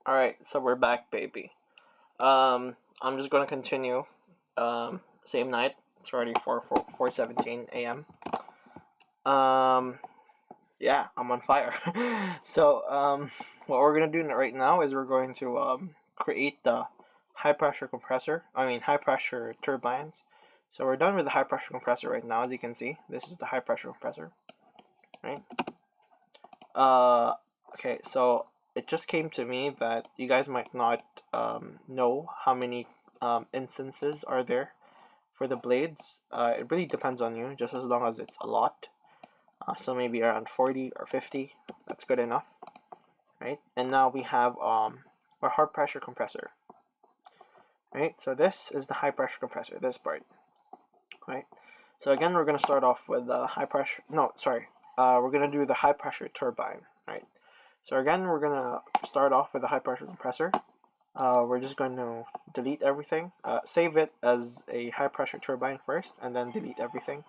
Alright, so we're back, baby. I'm just gonna continue. Same night. It's already 4:17 a.m. Um, yeah, I'm on fire. What we're gonna do right now is we're going to create the high pressure compressor. High pressure turbines. So we're done with the high pressure compressor right now. As you can see, this is the high pressure compressor, right? Uh, okay, so it just came to me that you guys might not know how many instances are there for the blades. It really depends on you, just as long as it's a lot. So maybe around 40 or 50, that's good enough, right? And now we have our high pressure compressor, right? So this is the high pressure compressor, this part, right? So again, we're going to start off with the high pressure, no, sorry, we're going to do the high pressure turbine, right? So again, we're going to start off with the high pressure compressor. We're just going to delete everything, save it as a high pressure turbine first, and then delete everything,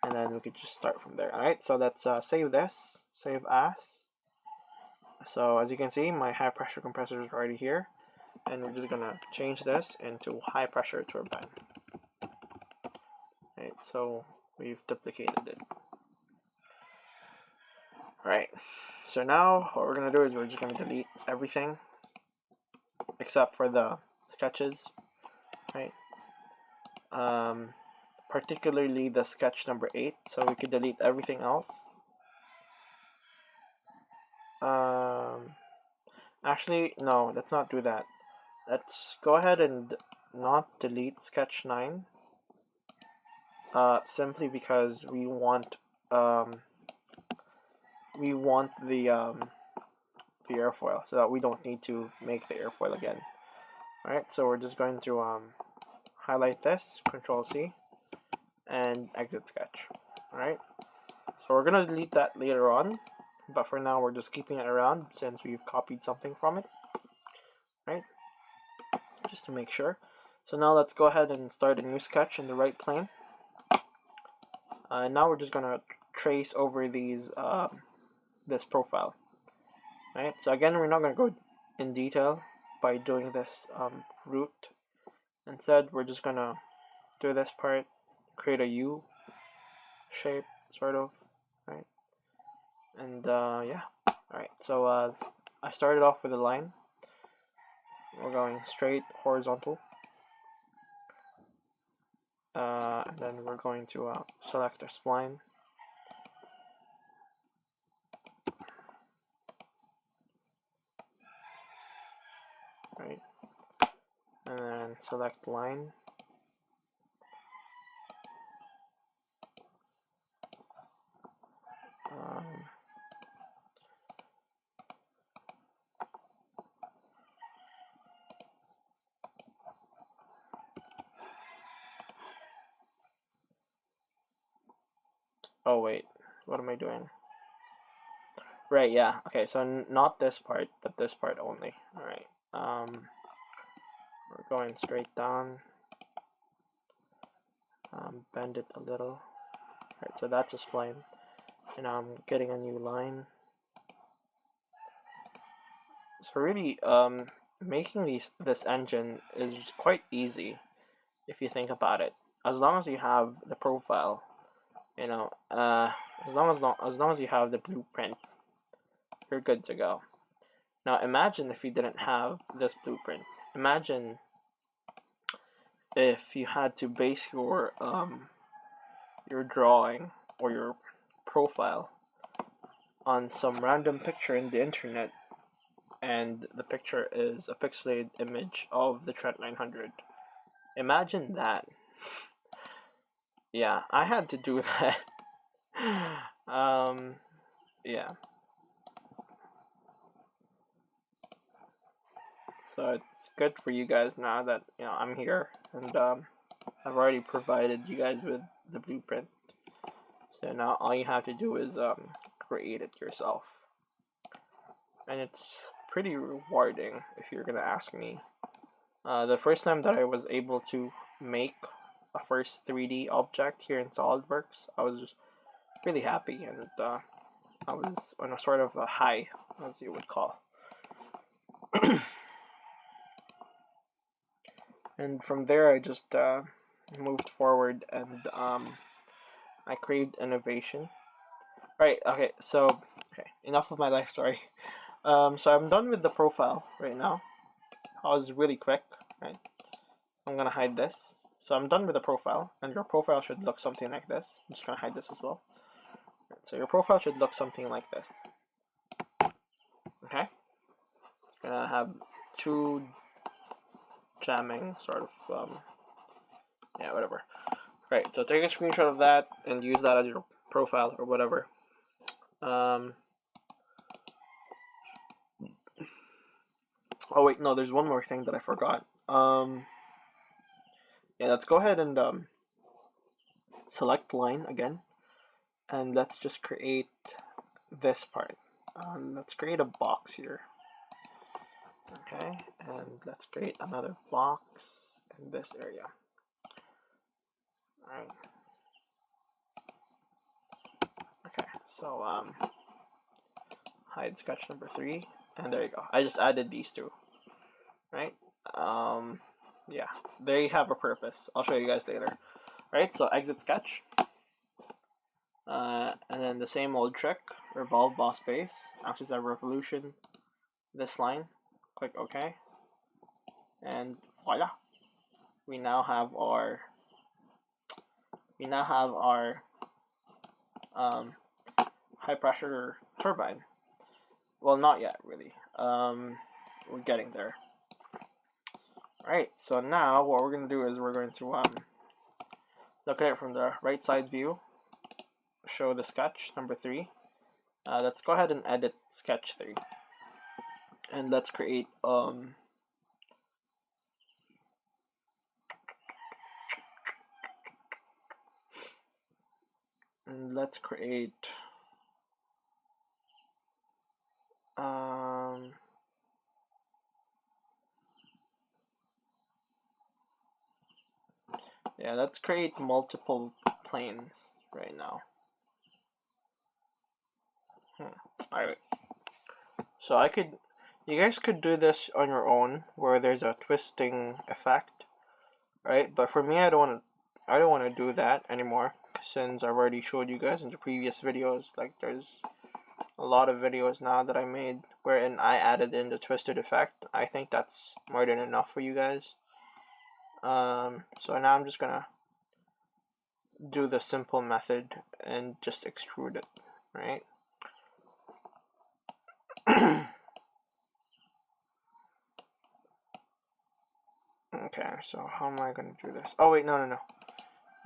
and then we could just start from there. Alright, so let's save this, save as. So as you can see, my high pressure compressor is already here, and we're just going to change this into high pressure turbine. Right, so we've duplicated it. Alright, so now what we're going to do is we're just going to delete everything except for the sketches, right? Particularly the sketch number 8, so we could delete everything else. Actually, no, let's not do that. Let's go ahead and not delete sketch 9, simply because we want the airfoil, so that we don't need to make the airfoil again. Alright, so we're just going to highlight this, Control C, and exit sketch. Alright, so we're going to delete that later on, but for now we're just keeping it around since we've copied something from it. Right, just to make sure. So now let's go ahead and start a new sketch in the right plane. Now we're just going to trace over these this profile. Right, so again, we're not going to go in detail by doing this route. Instead, we're just going to do this part, create a U shape, sort of, right? And yeah, alright, so I started off with a line. We're going straight horizontal. And then we're going to select our spline. Right, and then select line. Oh wait, what am I doing? Right, yeah, okay, so not this part, but this part only. Alright, we're going straight down, bend it a little. Alright, so that's a spline, and I'm getting a new line. So really, making this engine is quite easy if you think about it. As long as you have the profile, you know, as long as you have the blueprint, you're good to go. Now imagine if you didn't have this blueprint. Imagine if you had to base your drawing or your profile on some random picture in the internet, and the picture is a pixelated image of the Trent 900. Imagine that. Yeah, I had to do that. Yeah. So it's good for you guys now that I'm here, and I've already provided you guys with the blueprint. So now all you have to do is create it yourself, and it's pretty rewarding if you're gonna ask me. The first time that I was able to make a first 3D object here in SolidWorks, I was just really happy, and I was on a sort of a high, as you would call. And from there, I just moved forward and I craved innovation. Right, okay, so, enough of my life story. So I'm done with the profile right now. I was really quick, right? I'm gonna hide this. So I'm done with the profile, and your profile should look something like this. I'm just gonna hide this as well. So your profile should look something like this. Okay? Gonna have two jamming, sort of, yeah, whatever. Right, so take a screenshot of that and use that as your profile or whatever. Oh wait, no, there's one more thing that I forgot. Yeah, let's go ahead and select line again, and let's just create this part. Let's create a box here. Okay, and let's create another box in this area. Alright. Okay, so hide sketch number 3, and there you go. I just added these two. Right? Yeah, they have a purpose. I'll show you guys later. Right, so exit sketch. And then the same old trick, revolve boss base, acts as a revolution, this line, click OK, and voila. We now have our high pressure turbine. Well, not yet really. We're getting there. Alright, so now what we're going to do is we're going to look at it from the right side view, show the sketch number 3. Let's go ahead and edit sketch 3, and let's create yeah, let's create multiple planes right now. Alright. So you guys could do this on your own, where there's a twisting effect, right? But for me, I don't want to do that anymore, since I've already showed you guys in the previous videos. Like, there's a lot of videos now that I made wherein I added in the twisted effect. I think that's more than enough for you guys. So now I'm just gonna do the simple method and just extrude it, right? Okay, so how am I gonna do this? Oh wait, no.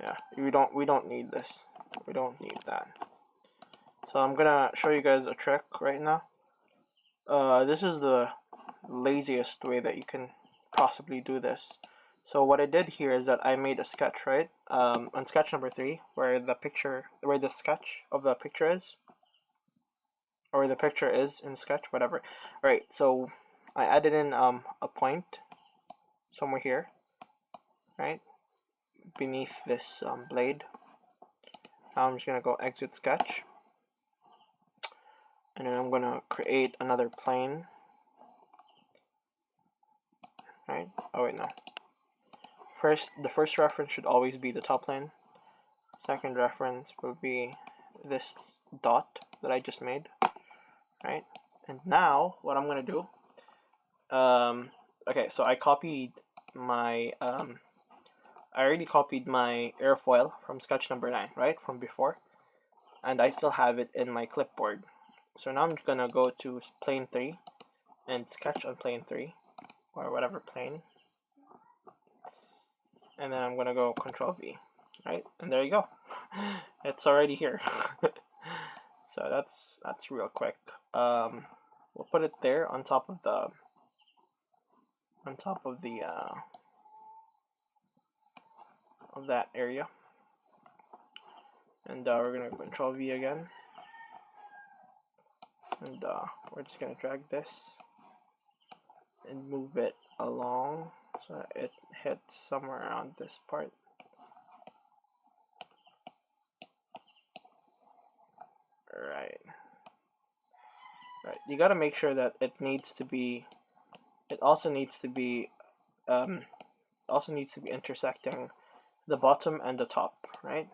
Yeah, we don't need this. We don't need that. So I'm gonna show you guys a trick right now. This is the laziest way that you can possibly do this. So what I did here is that I made a sketch, right? On sketch number 3, where the sketch of the picture is, or the picture is in sketch, whatever. Right, so I added in a point somewhere here, right, beneath this blade. Now I'm just gonna go exit sketch, and then I'm gonna create another plane. Right? Oh wait, no. The first reference should always be the top plane. Second reference will be this dot that I just made. Right? And now what I'm gonna do. Okay, so I already copied my airfoil from sketch number 9, right, from before, and I still have it in my clipboard. So now I'm gonna go to plane 3 and sketch on plane 3, or whatever plane, and then I'm gonna go Control V, right, and there you go. It's already here. So that's real quick. We'll put it there on top of the of that area, and we're gonna Control V again, and we're just gonna drag this and move it along so that it hits somewhere around this part. Right. You gotta make sure that it needs to be it also needs to be intersecting the bottom and the top, right?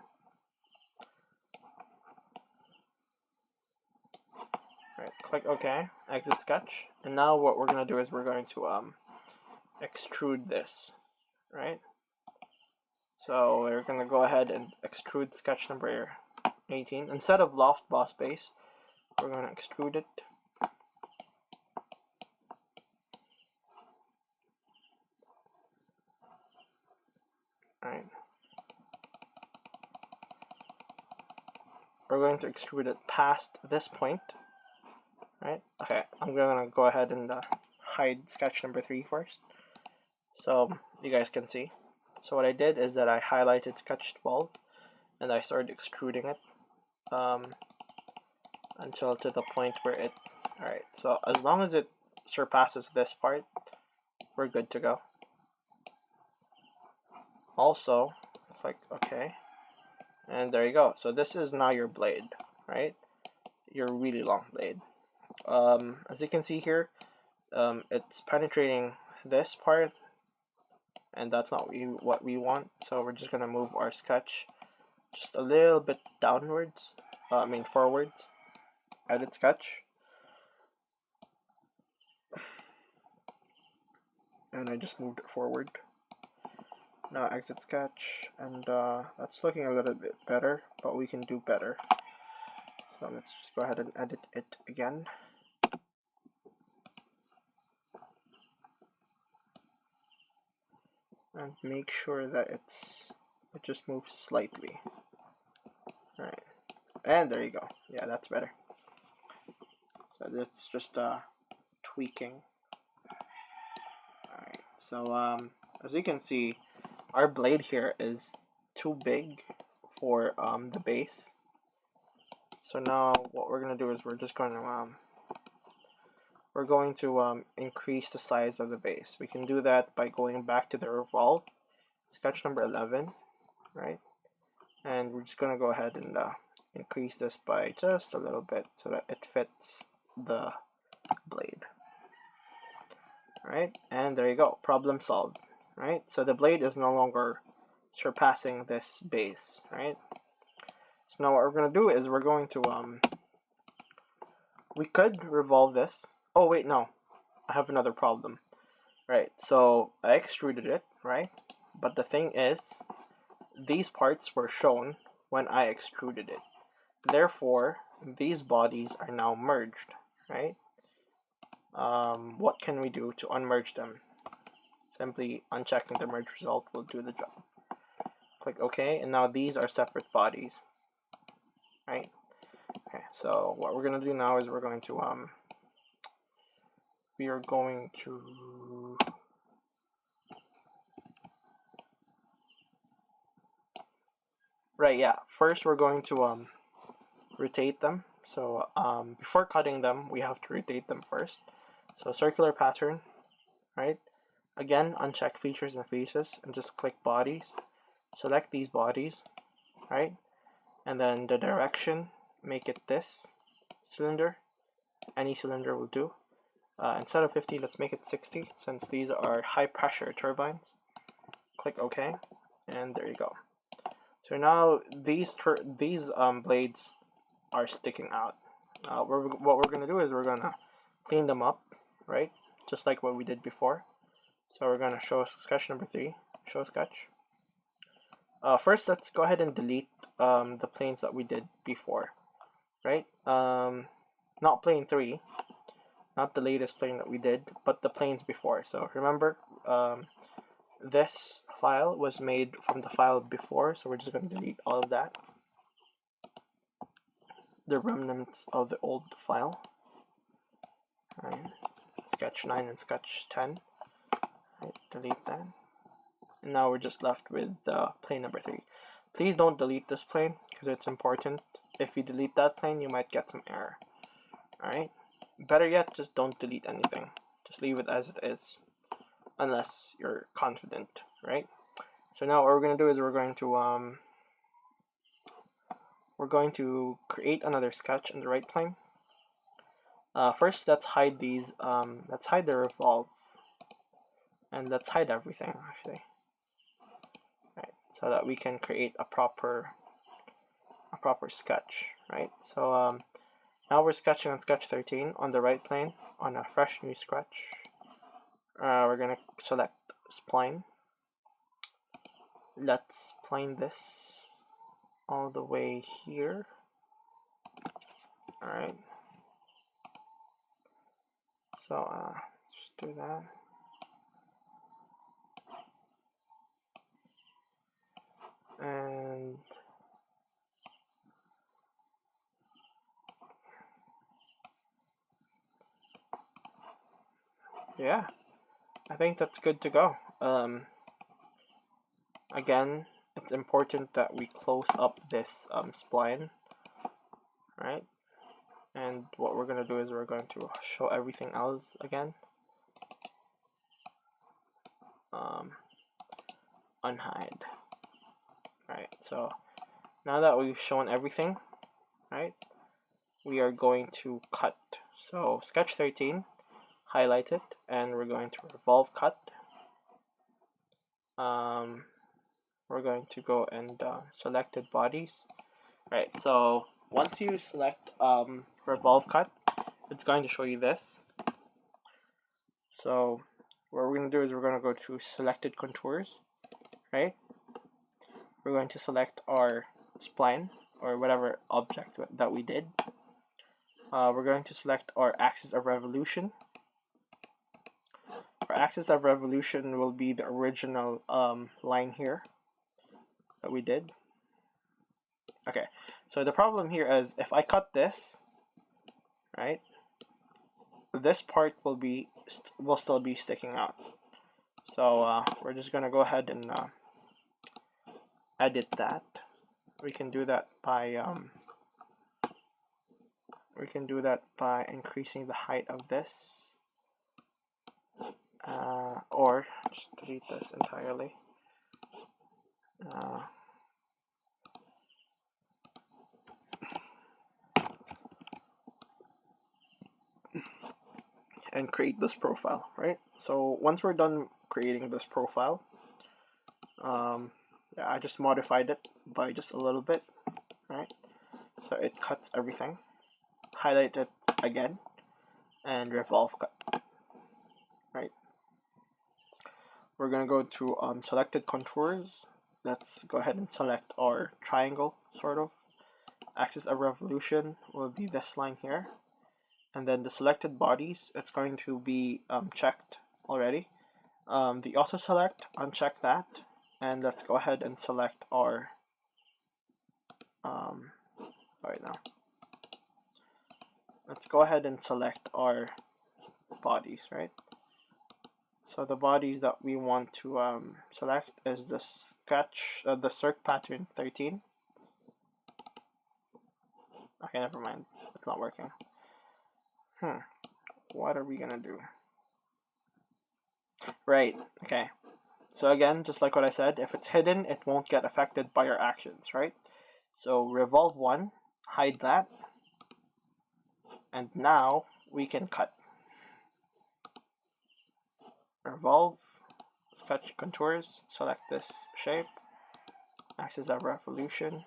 Right, click OK, exit sketch, and now what we're going to do is we're going to extrude this, right? So we're going to go ahead and extrude sketch number 18. Instead of loft boss base, we're going to extrude it. Right. We're going to extrude it past this point. Right. Okay, I'm going to go ahead and hide sketch number 3 first, so you guys can see. So what I did is that I highlighted sketch 12, and I started extruding it until to the point where it. Alright, so as long as it surpasses this part, we're good to go. Also, click OK, and there you go. So this is now your blade, right? Your really long blade. As you can see here, it's penetrating this part, and that's not what we want. So we're just gonna move our sketch just a little bit downwards. Forwards. Edit sketch, and I just moved it forward. Now exit sketch, and that's looking a little bit better, but we can do better. So let's just go ahead and edit it again. And make sure that it just moves slightly. Alright, and there you go. Yeah, that's better. So that's just tweaking. Alright, so as you can see, our blade here is too big for the base. So now what we're gonna do is we're going to increase the size of the base. We can do that by going back to the revolve, sketch number 11, right? And we're just gonna go ahead and increase this by just a little bit so that it fits the blade. Right, and there you go, problem solved. Right, so the blade is no longer surpassing this base. Right, so now what we're gonna do is we're going to we could revolve this. Oh wait, no, I have another problem. Right, so I extruded it, right? But the thing is, these parts were shown when I extruded it. Therefore, these bodies are now merged, right? What can we do to unmerge them? Simply unchecking the merge result will do the job. Click OK, and now these are separate bodies, right? Okay, so what we're gonna do now is we're going to right, yeah, first we're going to rotate them. So before cutting them, we have to rotate them first. So circular pattern, right? Again, uncheck features and faces and just click bodies. Select these bodies, right? And then the direction, make it this cylinder. Any cylinder will do. Instead of 50, let's make it 60, since these are high pressure turbines. Click OK, and there you go. So now these blades are sticking out. What we're gonna do is we're gonna clean them up, right? Just like what we did before. So we're gonna show sketch number 3. Show sketch. First, let's go ahead and delete the planes that we did before, right? Not plane 3, not the latest plane that we did, but the planes before. So remember, this file was made from the file before, so we're just going to delete all of that, the remnants of the old file. Right. Sketch 9 and sketch 10. Right. Delete that. And now we're just left with plane number 3. Please don't delete this plane because it's important. If you delete that plane, you might get some error. Alright? Better yet, just don't delete anything. Just leave it as it is, unless you're confident, right? So now what we're going to do is we're going to create another sketch in the right plane. First, let's hide these. Let's hide the revolve. and let's hide everything actually, right? So that we can create a proper sketch, right? So now we're sketching on sketch 13 on the right plane on a fresh new sketch. We're gonna select spline. Let's plane this all the way here. All right. So let's do that. And yeah, I think that's good to go. Again, it's important that we close up this spline, right? And what we're gonna do is we're going to show everything else again. Unhide. Right, so now that we've shown everything, right, we are going to cut. So sketch 13, highlight it, and we're going to revolve cut. We're going to go and selected bodies. Right, so once you select revolve cut, it's going to show you this. So what we're going to do is we're going to go to selected contours, right? We're going to select our spline or whatever object that we did. We're going to select our axis of revolution. Our axis of revolution will be the original line here that we did. Okay, so the problem here is if I cut this, right, this part will still be sticking out. So we're just gonna go ahead and edit that. We can do that by increasing the height of this, or just delete this entirely. And create this profile, right? So once we're done creating this profile, yeah, I just modified it by just a little bit, right? So it cuts everything. Highlight it again and revolve cut, right? We're gonna go to selected contours. Let's go ahead and select our triangle, sort of. Axis of revolution will be this line here. And then the selected bodies, it's going to be checked already. The auto select, uncheck that, and let's go ahead and select our right now. Let's go ahead and select our bodies, right? So the bodies that we want to select is the the circ pattern 13. Okay, never mind, it's not working. What are we gonna do? Right, okay. So again, just like what I said, if it's hidden, it won't get affected by our actions, right? So revolve 1, hide that, and now we can cut. Revolve, sketch contours, select this shape, axis of revolution,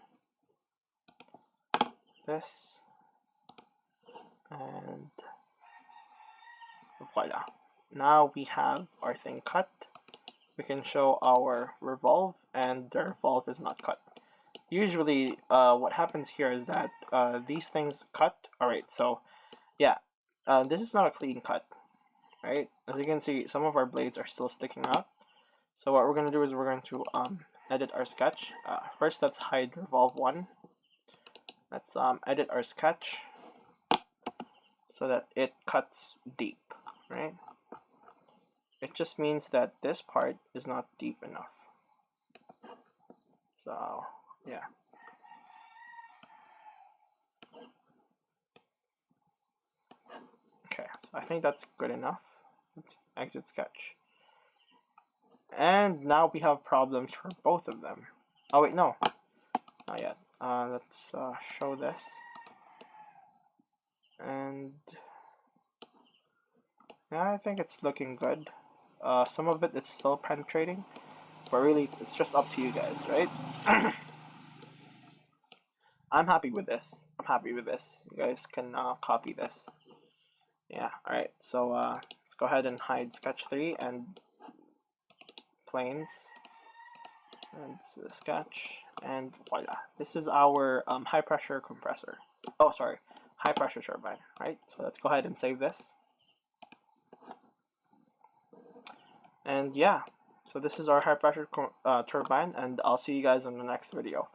this, and voila. Now we have our thing cut. We can show our revolve, and the revolve is not cut. Usually what happens here is that these things cut. Alright, so yeah, this is not a clean cut, right? As you can see, some of our blades are still sticking out. So what we're going to do is we're going to edit our sketch. First, let's hide revolve 1. Let's edit our sketch so that it cuts deep, right? It just means that this part is not deep enough. So yeah. Okay, so I think that's good enough. Let's exit sketch. And now we have problems for both of them. Oh wait, no, not yet. Let's show this. And yeah, I think it's looking good. some of it is still penetrating, but really it's just up to you guys, right? I'm happy with this. I'm happy with this. You guys can copy this. Yeah, alright, so let's go ahead and hide sketch 3 and planes and the sketch, and voila. This is our high pressure compressor. Oh, sorry, high pressure turbine, right? So let's go ahead and save this. And yeah, so this is our high pressure turbine, and I'll see you guys in the next video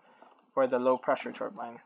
for the low pressure turbine.